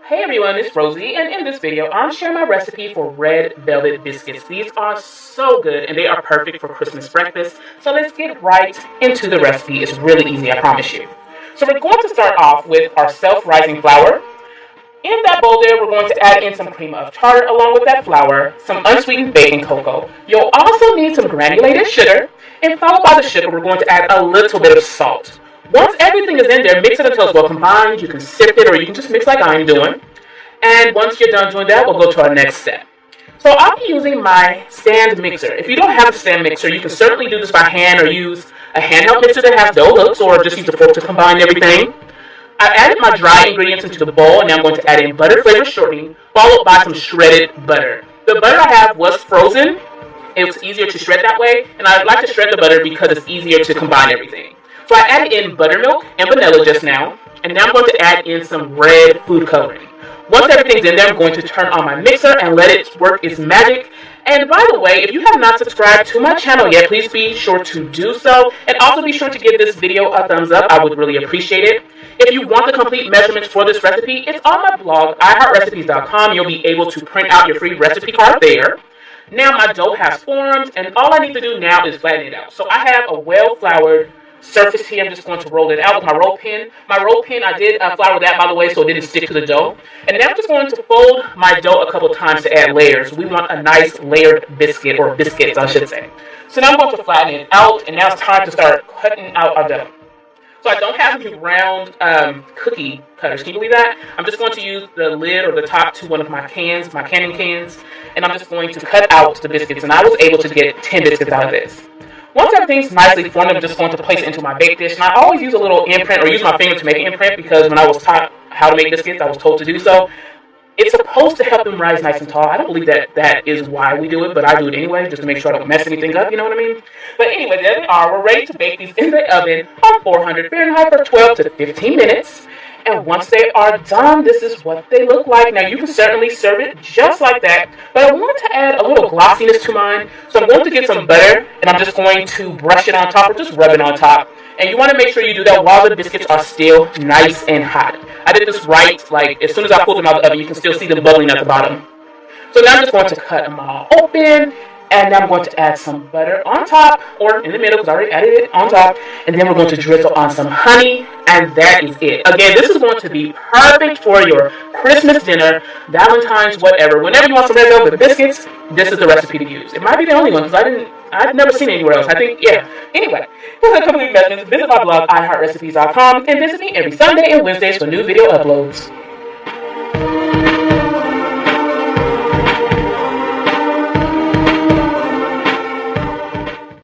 Hey everyone, it's Rosie, and in this video, I'm sharing my recipe for red velvet biscuits. These are so good, and they are perfect for Christmas breakfast. So let's get right into the recipe. It's really easy, I promise you. So we're going to start off with our self-rising flour. In that bowl there, we're going to add in some cream of tartar along with that flour, some unsweetened baking cocoa. You'll also need some granulated sugar, and followed by the sugar, we're going to add a little bit of salt. Once everything is in there, mix it until it's well combined. You can sift it or you can just mix like I'm doing. And once you're done doing that, we'll go to our next step. So I'll be using my stand mixer. If you don't have a stand mixer, you can certainly do this by hand or use a handheld mixer that has dough hooks, or just use a fork to combine everything. I added my dry ingredients into the bowl, and now I'm going to add in butter flavored shortening, followed by some shredded butter. The butter I have was frozen. It was easier to shred that way, and I like to shred the butter because it's easier to combine everything. So I added in buttermilk and vanilla just now, and now I'm going to add in some red food coloring. Once everything's in there, I'm going to turn on my mixer and let it work its magic. And by the way, if you have not subscribed to my channel yet, please be sure to do so. And also be sure to give this video a thumbs up. I would really appreciate it. If you want the complete measurements for this recipe, it's on my blog, iHeartRecipes.com. You'll be able to print out your free recipe card there. Now my dough has formed, and all I need to do now is flatten it out. So I have a well-floured surface here. I'm just going to roll it out with my roll pin. My roll pin, I did flour that, by the way, so it didn't stick to the dough. And now I'm just going to fold my dough a couple times to add layers. We want a nice layered biscuit, or biscuits, I should say. So now I'm going to flatten it out, and now it's time to start cutting out our dough. So I don't have any round cookie cutters. Can you believe that? I'm just going to use the lid or the top to one of my cans, my canning cans, and I'm just going to cut out the biscuits. And I was able to get 10 biscuits out of this. Once everything's nicely formed, I'm just going to place it into my bake dish. And I always use a little imprint, or use my finger to make an imprint, because when I was taught how to make biscuits, I was told to do so. It's supposed to help them rise nice and tall. I don't believe that is why we do it, but I do it anyway, just to make sure I don't mess anything up, you know what I mean? But anyway, there they are. We're ready to bake these in the oven on 400 Fahrenheit for 12 to 15 minutes. And once they are done, this is what they look like. Now, you can certainly serve it just like that, but I want to add a little glossiness to mine. So I'm going to get some butter, and I'm just going to brush it on top, or just rub it on top. And you want to make sure you do that while the biscuits are still nice and hot. I did this right, like, as soon as I pulled them out of the oven, you can still see them bubbling at the bottom. So now I'm just going to cut them all open. And now I'm going to add some butter on top, or in the middle, because I already added it on top. And then we're going to drizzle on some honey, and that is it. Again, this is going to be perfect for your Christmas dinner, Valentine's, whatever. Whenever you want some red velvet biscuits, this is the recipe to use. It might be the only one, because I've never seen it anywhere else. I think, yeah. Anyway, for the complete measurements, visit my blog, iHeartRecipes.com, and visit me every Sunday and Wednesdays for new video uploads.